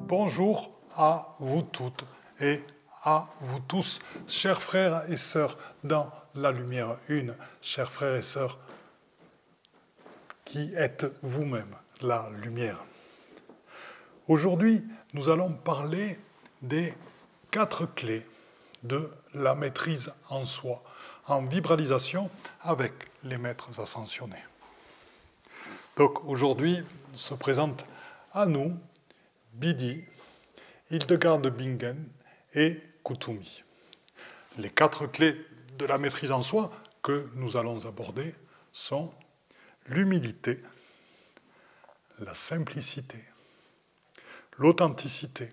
Bonjour à vous toutes et à vous tous, chers frères et sœurs dans la lumière une, chers frères et sœurs qui êtes vous-même la lumière. Aujourd'hui, nous allons parler des 4 clés de la maîtrise en soi, en vibralisation avec les maîtres ascensionnés. Donc aujourd'hui se présente à nous Bidi, Hildegard de Bingen et Kuthumi. Les 4 clés de la maîtrise en soi que nous allons aborder sont l'humilité, la simplicité, l'authenticité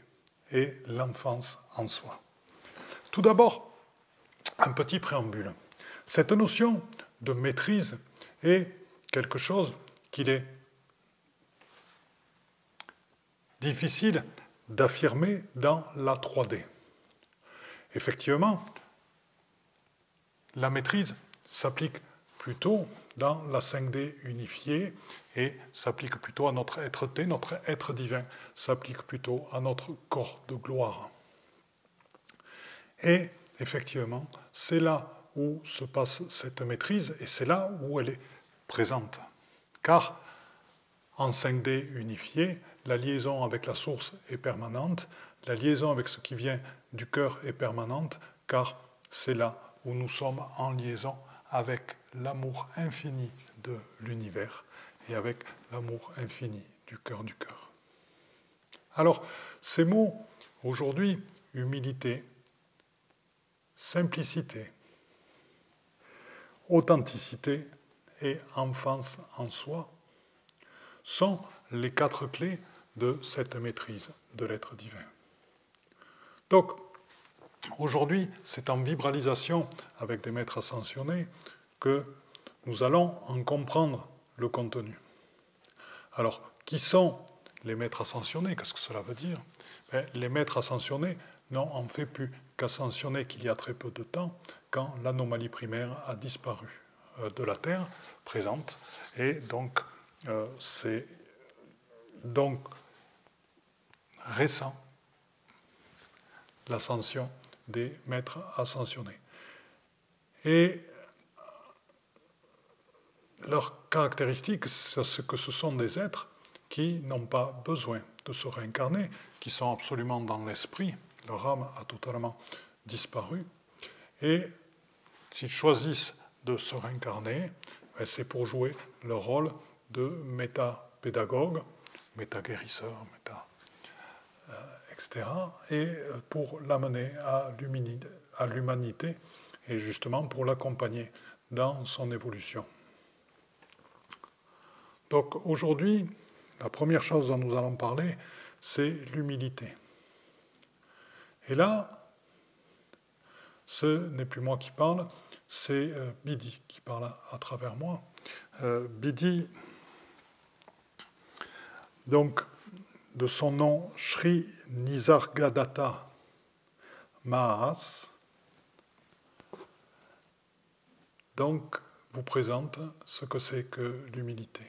et l'enfance en soi. Tout d'abord, un petit préambule. Cette notion de maîtrise est quelque chose qu'il est difficile d'affirmer dans la 3D. Effectivement, la maîtrise s'applique plutôt dans la 5D unifiée et s'applique plutôt à notre être-té, notre être divin, s'applique plutôt à notre corps de gloire. Et effectivement, c'est là où se passe cette maîtrise et c'est là où elle est présente. Car en 5D unifié, la liaison avec la source est permanente, la liaison avec ce qui vient du cœur est permanente, car c'est là où nous sommes en liaison avec l'amour infini de l'univers et avec l'amour infini du cœur du cœur. Alors, ces mots, aujourd'hui, humilité, simplicité, authenticité et enfance en soi, sont les 4 clés de cette maîtrise de l'être divin. Donc, aujourd'hui, c'est en vibralisation avec des maîtres ascensionnés que nous allons en comprendre le contenu. Alors, qui sont les maîtres ascensionnés? Qu'est-ce que cela veut dire? Les maîtres ascensionnés n'ont en fait plus qu'ascensionné qu'il y a très peu de temps, quand l'anomalie primaire a disparu de la Terre présente, et donc c'est donc récent l'ascension des maîtres ascensionnés. Et leur caractéristique, c'est que ce sont des êtres qui n'ont pas besoin de se réincarner, qui sont absolument dans l'esprit, leur âme a totalement disparu, et s'ils choisissent de se réincarner, c'est pour jouer le rôle de méta-pédagogue, méta-guérisseur, etc., et pour l'amener à l'humanité, et justement pour l'accompagner dans son évolution. Donc aujourd'hui, la première chose dont nous allons parler, c'est l'humilité. Et là, ce n'est plus moi qui parle, c'est Bidi qui parle à travers moi. Bidi, donc, de son nom Sri Nisargadatta Mahas, donc vous présente ce que c'est que l'humilité.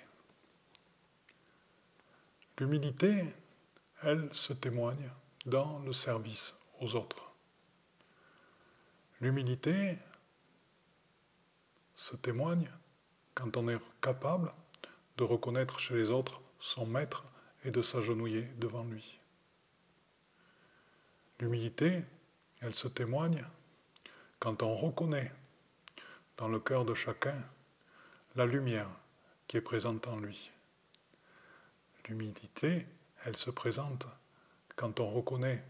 L'humilité, elle se témoigne dans le service aux autres. L'humilité se témoigne quand on est capable de reconnaître chez les autres son maître et de s'agenouiller devant lui. L'humilité, elle se témoigne quand on reconnaît dans le cœur de chacun la lumière qui est présente en lui. L'humilité, elle se présente quand on reconnaît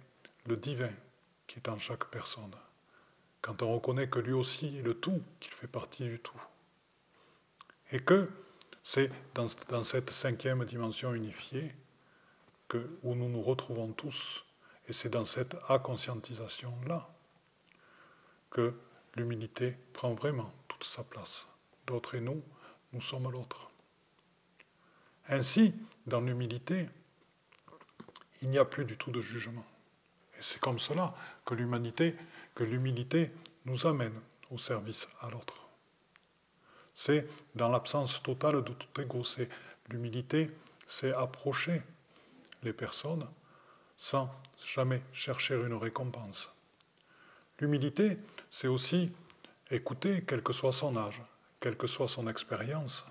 le divin qui est en chaque personne, quand on reconnaît que lui aussi est le tout, qu'il fait partie du tout. Et que c'est dans cette 5e dimension unifiée où nous nous retrouvons tous, et c'est dans cette acconscientisation-là que l'humilité prend vraiment toute sa place. L'autre et nous, nous sommes l'autre. Ainsi, dans l'humilité, il n'y a plus du tout de jugement. Et c'est comme cela que l'humilité nous amène au service à l'autre. C'est dans l'absence totale de tout ego. L'humilité, c'est approcher les personnes sans jamais chercher une récompense. L'humilité, c'est aussi écouter quel que soit son âge, quelle que soit son expérience.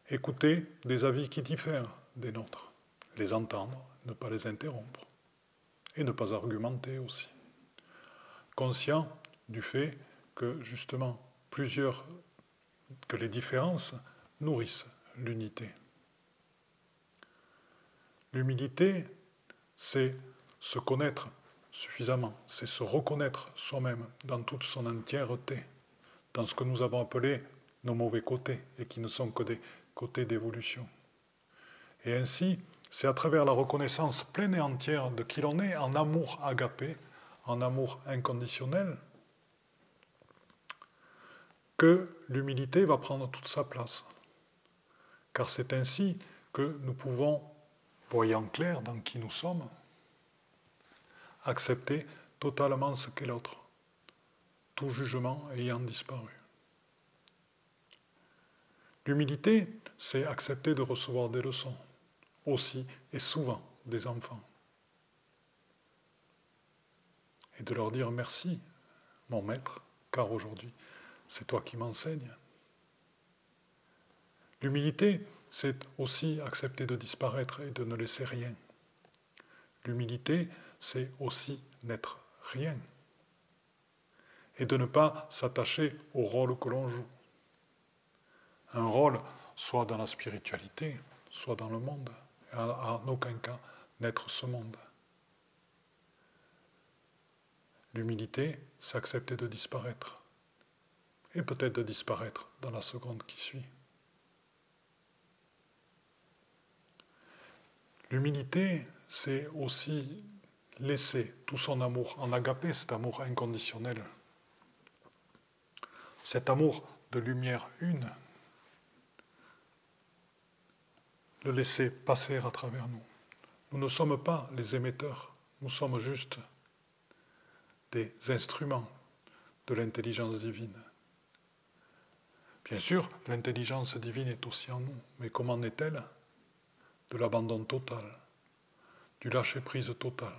Écouter des avis qui diffèrent des nôtres, les entendre, ne pas les interrompre, et ne pas argumenter aussi. Conscient du fait que, justement, que les différences nourrissent l'unité. L'humilité, c'est se connaître suffisamment, c'est se reconnaître soi-même dans toute son entièreté, dans ce que nous avons appelé nos mauvais côtés, et qui ne sont que des côtés d'évolution. Et ainsi, c'est à travers la reconnaissance pleine et entière de qui l'on est, en amour agapé, en amour inconditionnel, que l'humilité va prendre toute sa place. Car c'est ainsi que nous pouvons, voyant clair dans qui nous sommes, accepter totalement ce qu'est l'autre, tout jugement ayant disparu. L'humilité, c'est accepter de recevoir des leçons, aussi et souvent des enfants. Et de leur dire merci, mon maître, car aujourd'hui, c'est toi qui m'enseignes. L'humilité, c'est aussi accepter de disparaître et de ne laisser rien. L'humilité, c'est aussi n'être rien. Et de ne pas s'attacher au rôle que l'on joue. Un rôle, soit dans la spiritualité, soit dans le monde, et en aucun cas n'être ce monde. L'humilité, c'est accepter de disparaître, et peut-être de disparaître dans la seconde qui suit. L'humilité, c'est aussi laisser tout son amour en agapé, cet amour inconditionnel, cet amour de lumière une, le laisser passer à travers nous. Nous ne sommes pas les émetteurs, nous sommes juste des instruments de l'intelligence divine. Bien sûr, l'intelligence divine est aussi en nous, mais comment est-elle? De l'abandon total, du lâcher-prise total,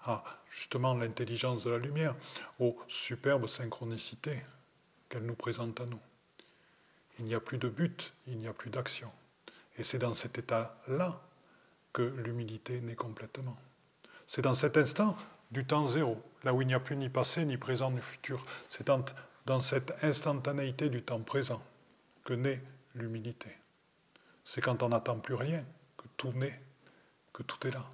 à justement l'intelligence de la lumière, aux superbes synchronicités qu'elle nous présente à nous. Il n'y a plus de but, il n'y a plus d'action. Et c'est dans cet état-là que l'humilité naît complètement. C'est dans cet instant du temps zéro, là où il n'y a plus ni passé, ni présent, ni futur. C'est dans cette instantanéité du temps présent que naît l'humilité. C'est quand on n'attend plus rien que tout naît, que tout est là.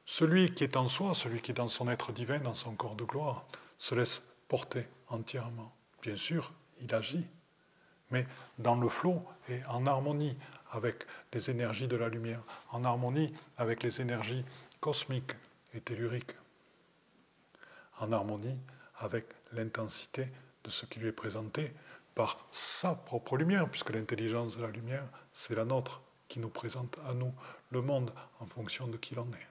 Celui qui est en soi, celui qui est dans son être divin, dans son corps de gloire, se laisse porter entièrement. Bien sûr, il agit, mais dans le flot et en harmonie avec les énergies de la lumière, en harmonie avec les énergies cosmiques et telluriques, en harmonie avec l'intensité de ce qui lui est présenté par sa propre lumière, puisque l'intelligence de la lumière, c'est la nôtre qui nous présente à nous le monde en fonction de qui l'on est.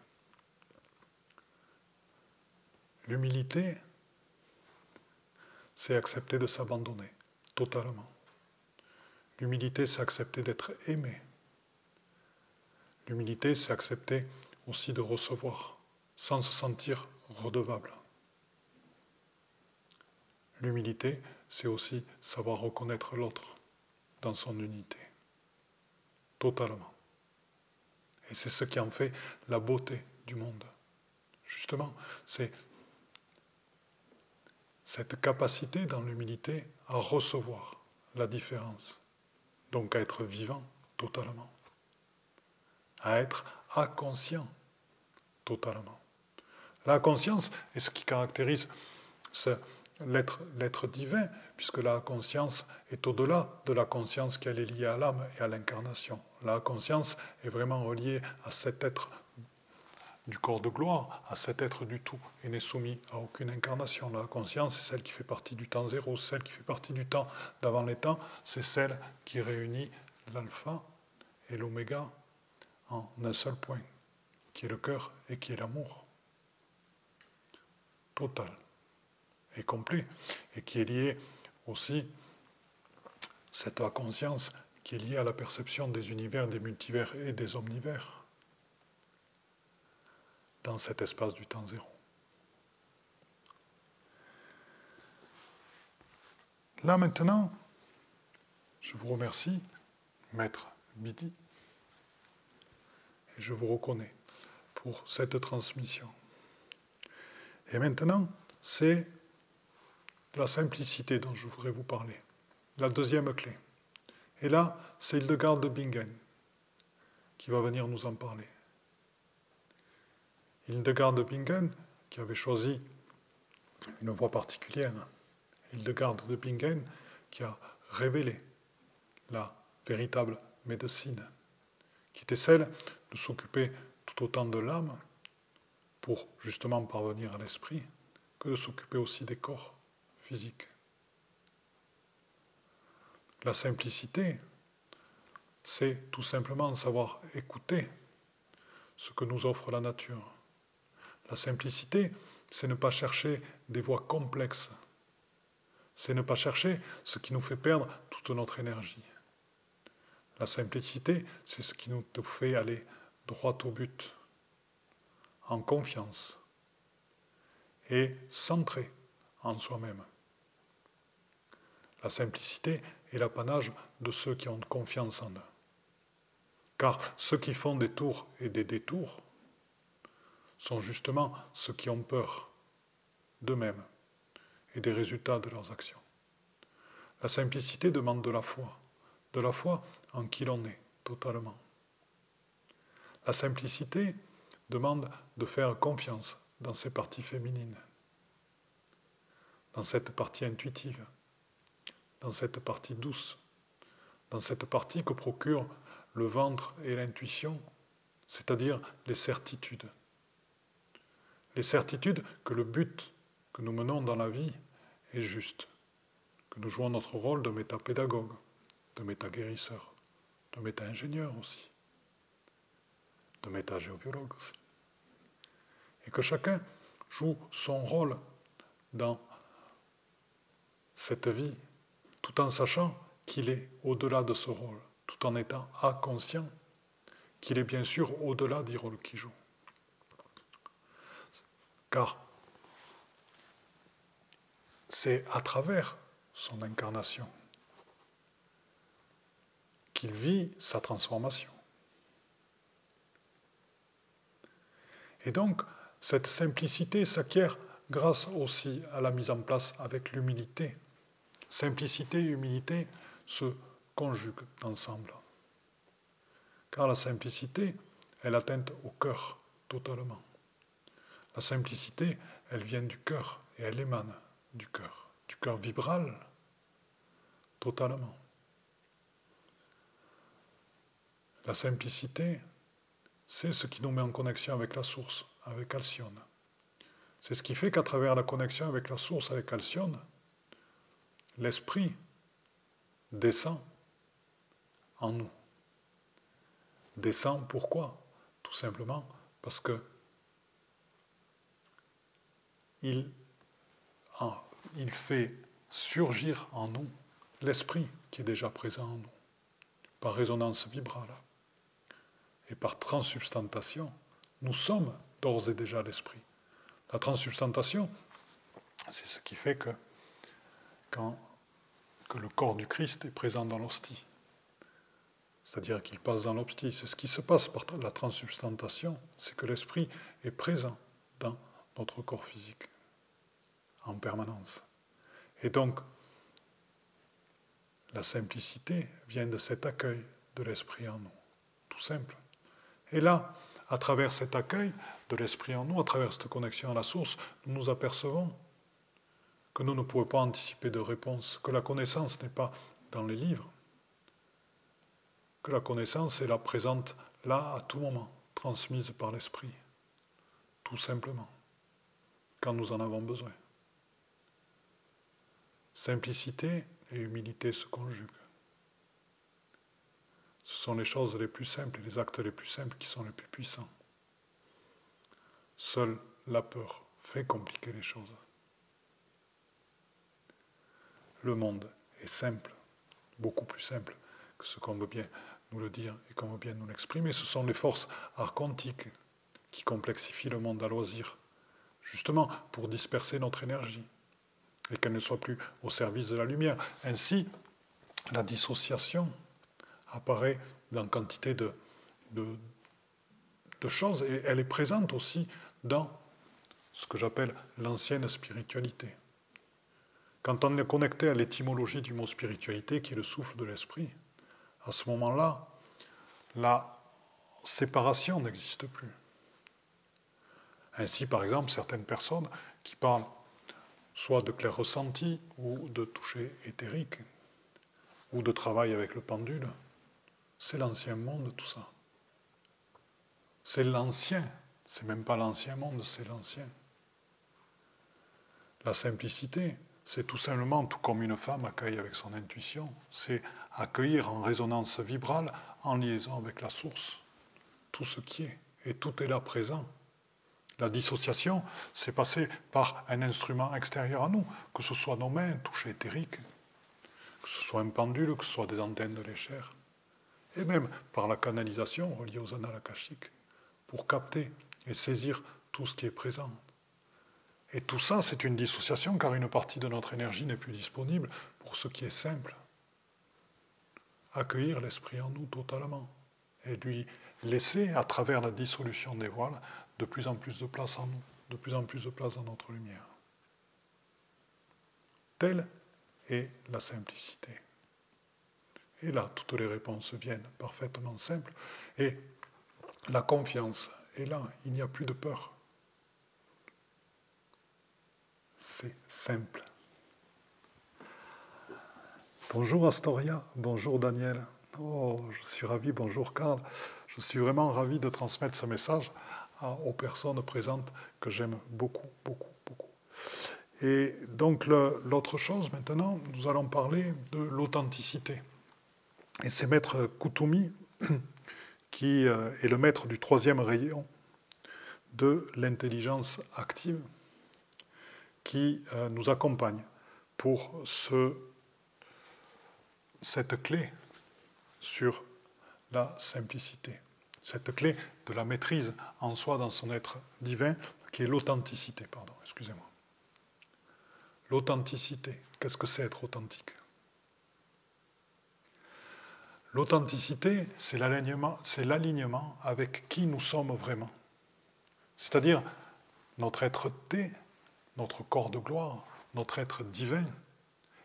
L'humilité, c'est accepter de s'abandonner totalement. L'humilité, c'est accepter d'être aimé. L'humilité, c'est accepter aussi de recevoir, sans se sentir redevable. L'humilité, c'est aussi savoir reconnaître l'autre dans son unité, totalement. Et c'est ce qui en fait la beauté du monde. Justement, c'est cette capacité dans l'humilité à recevoir la différence, donc à être vivant totalement, à être inconscient totalement. La conscience est ce qui caractérise l'être divin, puisque la conscience est au-delà de la conscience qui est liée à l'âme et à l'incarnation. La conscience est vraiment reliée à cet être du corps de gloire, à cet être du tout, et n'est soumis à aucune incarnation. La conscience, c'est celle qui fait partie du temps zéro, celle qui fait partie du temps d'avant les temps, c'est celle qui réunit l'alpha et l'oméga en un seul point, qui est le cœur et qui est l'amour. Total et complet, et qui est lié aussi, cette conscience qui est lié à la perception des univers, des multivers et des omnivers dans cet espace du temps zéro. Là maintenant, je vous remercie, Maître Bidi, et je vous reconnais pour cette transmission. Et maintenant, c'est la simplicité dont je voudrais vous parler. La deuxième clé. Et là, c'est Hildegard de Bingen qui va venir nous en parler. Hildegard de Bingen, qui avait choisi une voie particulière, Hildegard de Bingen, qui a révélé la véritable médecine, qui était celle de s'occuper tout autant de l'âme, pour justement parvenir à l'esprit, que de s'occuper aussi des corps physiques. La simplicité, c'est tout simplement savoir écouter ce que nous offre la nature. La simplicité, c'est ne pas chercher des voies complexes. C'est ne pas chercher ce qui nous fait perdre toute notre énergie. La simplicité, c'est ce qui nous fait aller droit au but, en confiance et centré en soi-même. La simplicité est l'apanage de ceux qui ont confiance en eux. Car ceux qui font des tours et des détours sont justement ceux qui ont peur d'eux-mêmes et des résultats de leurs actions. La simplicité demande de la foi en qui l'on est totalement. La simplicité demande de faire confiance dans ses parties féminines, dans cette partie intuitive, dans cette partie douce, dans cette partie que procure le ventre et l'intuition, c'est-à-dire les certitudes. Les certitudes que le but que nous menons dans la vie est juste, que nous jouons notre rôle de métapédagogue, de métaguérisseur, de méta-ingénieur aussi, de métagéobiologue aussi. Et que chacun joue son rôle dans cette vie, tout en sachant qu'il est au-delà de ce rôle, tout en étant inconscient qu'il est bien sûr au-delà du rôle qu'il joue. Car c'est à travers son incarnation qu'il vit sa transformation. Et donc, cette simplicité s'acquiert grâce aussi à la mise en place avec l'humilité. Simplicité et humilité se conjuguent ensemble. Car la simplicité, elle atteint au cœur totalement. La simplicité, elle vient du cœur et elle émane du cœur vibral totalement. La simplicité, c'est ce qui nous met en connexion avec la source, avec Alcyone. C'est ce qui fait qu'à travers la connexion avec la source, avec Alcyone, l'esprit descend en nous. Descend pourquoi? Tout simplement parce que il fait surgir en nous l'esprit qui est déjà présent en nous, par résonance vibrale. Et par transsubstantation, nous sommes d'ores et déjà l'esprit. La transsubstantation, c'est ce qui fait que le corps du Christ est présent dans l'hostie. C'est-à-dire qu'il passe dans l'hostie. C'est ce qui se passe par la transsubstantation, c'est que l'esprit est présent dans notre corps physique, en permanence. Et donc, la simplicité vient de cet accueil de l'esprit en nous, tout simple. Et là, à travers cet accueil de l'esprit en nous, à travers cette connexion à la source, nous nous apercevons que nous ne pouvons pas anticiper de réponse, que la connaissance n'est pas dans les livres, que la connaissance est là présente, là, à tout moment, transmise par l'esprit, tout simplement, quand nous en avons besoin. Simplicité et humilité se conjuguent. Ce sont les choses les plus simples et les actes les plus simples qui sont les plus puissants. Seule la peur fait compliquer les choses. Le monde est simple, beaucoup plus simple que ce qu'on veut bien nous le dire et qu'on veut bien nous l'exprimer. Ce sont les forces archontiques qui complexifient le monde à loisir, justement pour disperser notre énergie et qu'elle ne soit plus au service de la lumière. Ainsi, la dissociation apparaît dans quantité de choses et elle est présente aussi dans ce que j'appelle l'ancienne spiritualité. Quand on est connecté à l'étymologie du mot spiritualité, qui est le souffle de l'esprit, à ce moment-là, la séparation n'existe plus. Ainsi, par exemple, certaines personnes qui parlent soit de clair ressenti, ou de toucher éthérique, ou de travail avec le pendule, c'est l'ancien monde, tout ça. C'est l'ancien, c'est même pas l'ancien monde, c'est l'ancien. La simplicité, c'est tout simplement, tout comme une femme accueille avec son intuition, c'est accueillir en résonance vibrale, en liaison avec la source, tout ce qui est, et tout est là présent. La dissociation, c'est passer par un instrument extérieur à nous, que ce soit nos mains, toucher éthérique, que ce soit un pendule, que ce soit des antennes de l'échelle, et même par la canalisation reliée aux annales akashiques, pour capter et saisir tout ce qui est présent. Et tout ça, c'est une dissociation, car une partie de notre énergie n'est plus disponible pour ce qui est simple. Accueillir l'esprit en nous totalement, et lui laisser, à travers la dissolution des voiles, de plus en plus de place en nous, de plus en plus de place dans notre lumière. Telle est la simplicité. Et là, toutes les réponses viennent parfaitement simples, et la confiance est là, il n'y a plus de peur. C'est simple. Bonjour Astoria, bonjour Daniel. Oh, je suis ravi, bonjour Karl. Je suis vraiment ravi de transmettre ce message aux personnes présentes que j'aime beaucoup, beaucoup, beaucoup. Et donc l'autre chose maintenant, nous allons parler de l'authenticité. Et c'est Maître Kuthumi qui est le maître du 3e rayon de l'intelligence active qui nous accompagne pour cette clé sur la simplicité, cette clé de la maîtrise en soi dans son être divin, qui est l'authenticité, excusez-moi. L'authenticité, qu'est-ce que c'est être authentique? L'authenticité, c'est l'alignement avec qui nous sommes vraiment. C'est-à-dire notre être-té, notre corps de gloire, notre être divin,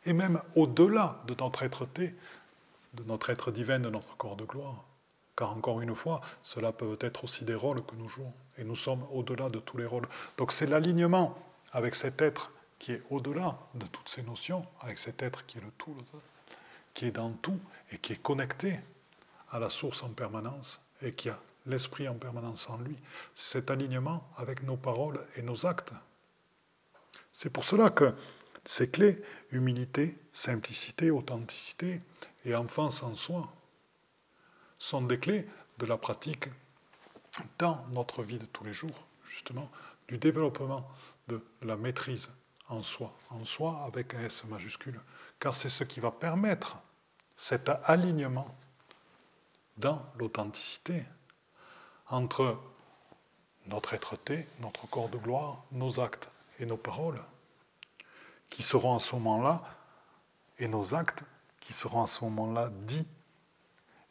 et même au-delà de notre être-té, de notre être divin, de notre corps de gloire. Car encore une fois, cela peut être aussi des rôles que nous jouons, et nous sommes au-delà de tous les rôles. Donc c'est l'alignement avec cet être qui est au-delà de toutes ces notions, avec cet être qui est le tout, qui est dans tout, et qui est connecté à la source en permanence, et qui a l'esprit en permanence en lui. C'est cet alignement avec nos paroles et nos actes. C'est pour cela que ces clés, humilité, simplicité, authenticité et enfance en soi, sont des clés de la pratique dans notre vie de tous les jours, justement, du développement de la maîtrise en soi avec un S majuscule, car c'est ce qui va permettre cet alignement dans l'authenticité entre notre être-té, notre corps de gloire, nos actes et nos paroles, qui seront à ce moment-là, et nos actes qui seront à ce moment-là dits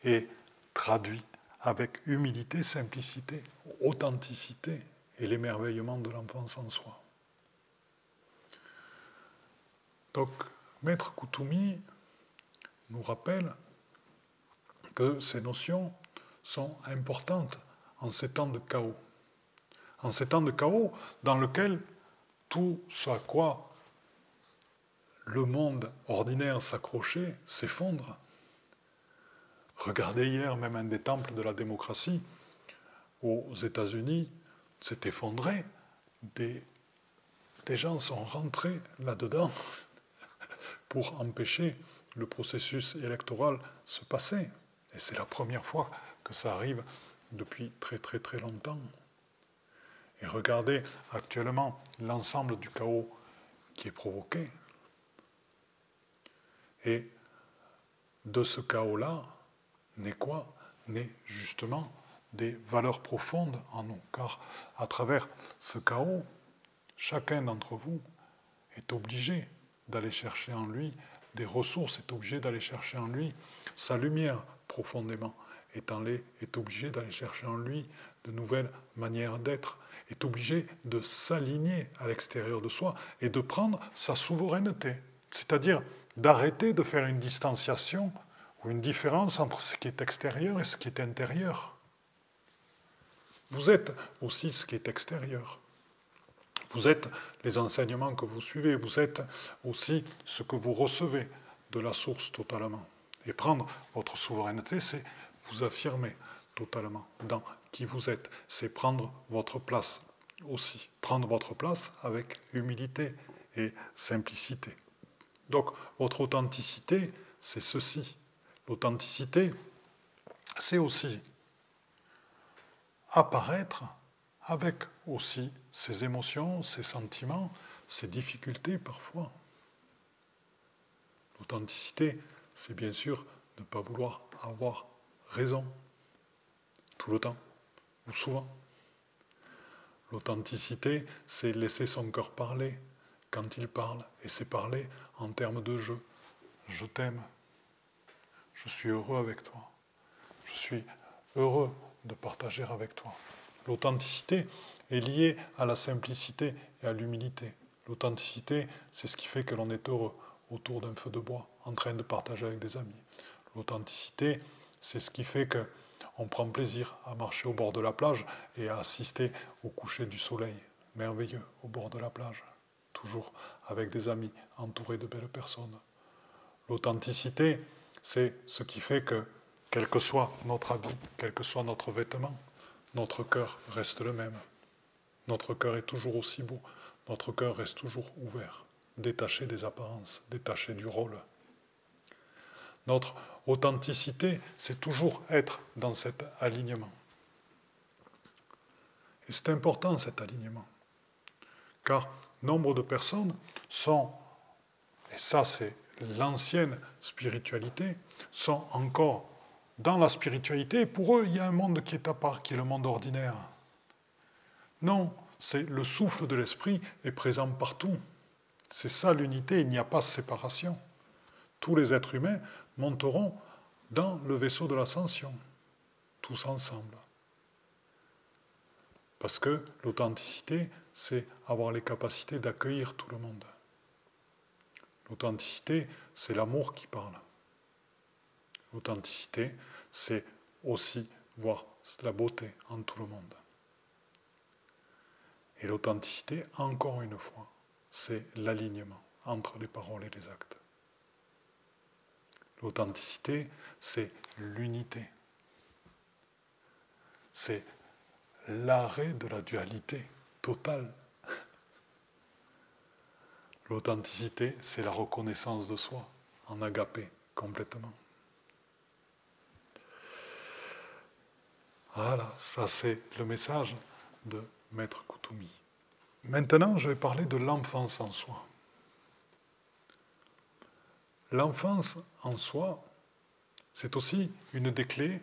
et traduits avec humilité, simplicité, authenticité et l'émerveillement de l'enfance en soi. Donc, Maître Kuthumi nous rappelle que ces notions sont importantes en ces temps de chaos. En ces temps de chaos dans lequel tout ce à quoi le monde ordinaire s'accrochait s'effondre. Regardez hier, même un des temples de la démocratie aux États-Unis s'est effondré. Des gens sont rentrés là-dedans pour empêcher le processus électoral se passer. Et c'est la première fois que ça arrive depuis très très très longtemps. Et regardez actuellement l'ensemble du chaos qui est provoqué. Et de ce chaos-là, naît quoi? Naît justement des valeurs profondes en nous. Car à travers ce chaos, chacun d'entre vous est obligé d'aller chercher en lui des ressources, est obligé d'aller chercher en lui sa lumière profondément, est obligé d'aller chercher en lui de nouvelles manières d'être, est obligé de s'aligner à l'extérieur de soi et de prendre sa souveraineté, c'est-à-dire d'arrêter de faire une distanciation ou une différence entre ce qui est extérieur et ce qui est intérieur. Vous êtes aussi ce qui est extérieur. Vous êtes les enseignements que vous suivez, vous êtes aussi ce que vous recevez de la source totalement. Et prendre votre souveraineté, c'est vous affirmer totalement dans qui vous êtes. C'est prendre votre place aussi. Prendre votre place avec humilité et simplicité. Donc, votre authenticité, c'est ceci. L'authenticité, c'est aussi apparaître avec aussi ses émotions, ses sentiments, ses difficultés parfois. L'authenticité, c'est bien sûr ne pas vouloir avoir raison tout le temps ou souvent. L'authenticité, c'est laisser son cœur parler quand il parle, et c'est parler en termes de je. Je t'aime, je suis heureux avec toi, je suis heureux de partager avec toi. L'authenticité est liée à la simplicité et à l'humilité. L'authenticité, c'est ce qui fait que l'on est heureux autour d'un feu de bois, en train de partager avec des amis. L'authenticité, c'est ce qui fait qu'on prend plaisir à marcher au bord de la plage et à assister au coucher du soleil merveilleux au bord de la plage, toujours avec des amis, entourés de belles personnes. L'authenticité, c'est ce qui fait que, quel que soit notre habit, quel que soit notre vêtement, notre cœur reste le même. Notre cœur est toujours aussi beau. Notre cœur reste toujours ouvert, détaché des apparences, détaché du rôle. Notre authenticité, c'est toujours être dans cet alignement. Et c'est important cet alignement. Car nombre de personnes sont, et ça c'est l'ancienne spiritualité, sont encore dans la spiritualité, et pour eux, il y a un monde qui est à part, qui est le monde ordinaire. Non, c'est le souffle de l'esprit est présent partout. C'est ça l'unité, il n'y a pas de séparation. Tous les êtres humains monteront dans le vaisseau de l'ascension, tous ensemble. Parce que l'authenticité, c'est avoir les capacités d'accueillir tout le monde. L'authenticité, c'est l'amour qui parle. L'authenticité, c'est aussi voir la beauté en tout le monde. Et l'authenticité, encore une fois, c'est l'alignement entre les paroles et les actes. L'authenticité, c'est l'unité. C'est l'arrêt de la dualité totale. L'authenticité, c'est la reconnaissance de soi, en agapé, complètement. Voilà, ça c'est le message de Maître Kuthumi. Maintenant, je vais parler de l'enfance en soi. L'enfance en soi, c'est aussi une des clés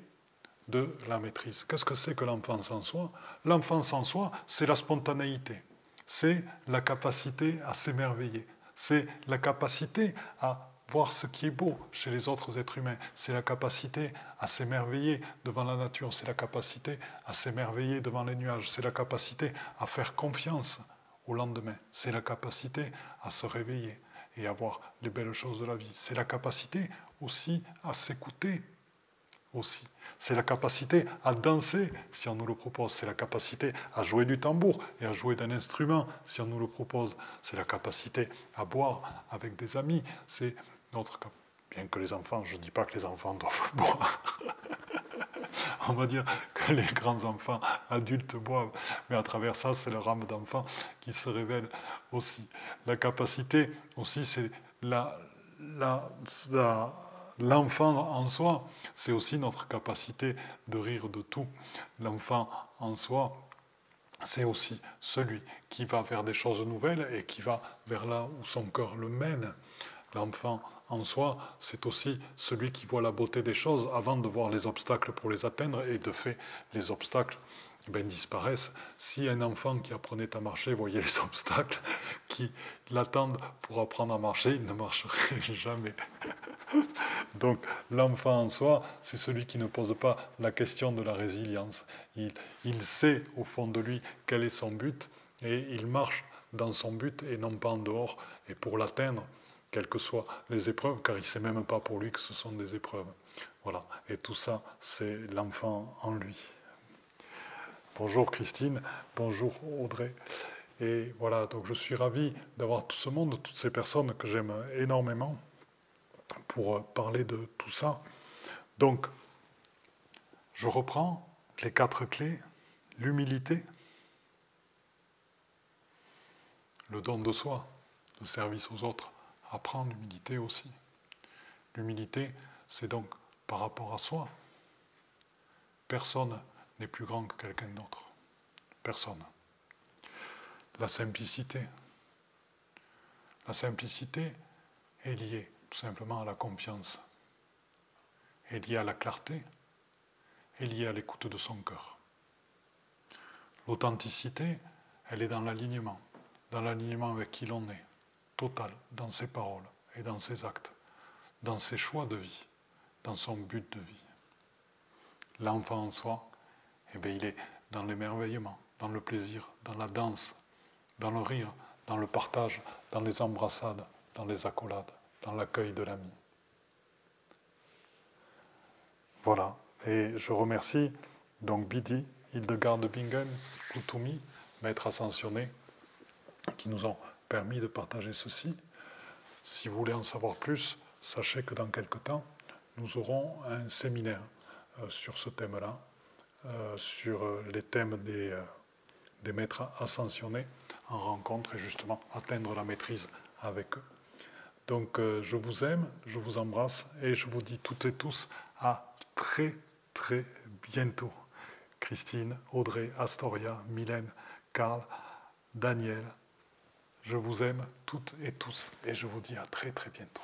de la maîtrise. Qu'est-ce que c'est que l'enfance en soi? L'enfance en soi, c'est la spontanéité. C'est la capacité à s'émerveiller. C'est la capacité à voir ce qui est beau chez les autres êtres humains. C'est la capacité à s'émerveiller devant la nature. C'est la capacité à s'émerveiller devant les nuages. C'est la capacité à faire confiance au lendemain. C'est la capacité à se réveiller et à voir les belles choses de la vie. C'est la capacité aussi à s'écouter aussi. C'est la capacité à danser, si on nous le propose. C'est la capacité à jouer du tambour et à jouer d'un instrument, si on nous le propose. C'est la capacité à boire avec des amis. C'est notre... Bien que les enfants, je ne dis pas que les enfants doivent boire. On va dire que les grands enfants adultes boivent. Mais à travers ça, c'est leur âme d'enfant qui se révèle aussi. La capacité aussi, c'est l'enfant en soi, c'est aussi notre capacité de rire de tout. L'enfant en soi, c'est aussi celui qui va vers des choses nouvelles et qui va vers là où son cœur le mène. L'enfant en soi, c'est aussi celui qui voit la beauté des choses avant de voir les obstacles pour les atteindre, et de fait, les obstacles disparaissent. Si un enfant qui apprenait à marcher voyait les obstacles qui l'attendent pour apprendre à marcher, il ne marcherait jamais. Donc l'enfant en soi, c'est celui qui ne pose pas la question de la résilience. Il sait au fond de lui quel est son but, et il marche dans son but et non pas en dehors, et pour l'atteindre, quelles que soient les épreuves, car il ne sait même pas pour lui que ce sont des épreuves. Voilà, et tout ça, c'est l'enfant en lui. Bonjour Christine, bonjour Audrey. Et voilà, donc je suis ravi d'avoir tout ce monde, toutes ces personnes que j'aime énormément pour parler de tout ça. Donc, je reprends les 4 clés: l'humilité, le don de soi, le service aux autres, apprendre l'humilité aussi. L'humilité, c'est donc par rapport à soi. Personne n'est plus grand que quelqu'un d'autre. Personne. La simplicité. La simplicité est liée tout simplement à la confiance, est liée à la clarté, est liée à l'écoute de son cœur. L'authenticité, elle est dans l'alignement avec qui l'on est, total, dans ses paroles et dans ses actes, dans ses choix de vie, dans son but de vie. L'enfant en soi, il est dans l'émerveillement, dans le plaisir, dans la danse, dans le rire, dans le partage, dans les embrassades, dans les accolades, dans l'accueil de l'ami. Voilà, et je remercie donc Bidi, Hildegard de Bingen, Kuthumi, maître ascensionné, qui nous ont permis de partager ceci. Si vous voulez en savoir plus, sachez que dans quelque temps, nous aurons un séminaire sur ce thème-là, sur les thèmes des maîtres ascensionnés en rencontre, et justement atteindre la maîtrise avec eux. Donc je vous aime, je vous embrasse, et je vous dis toutes et tous à très très bientôt. Christine, Audrey, Astoria, Mylène, Karl, Daniel, je vous aime toutes et tous, et je vous dis à très très bientôt.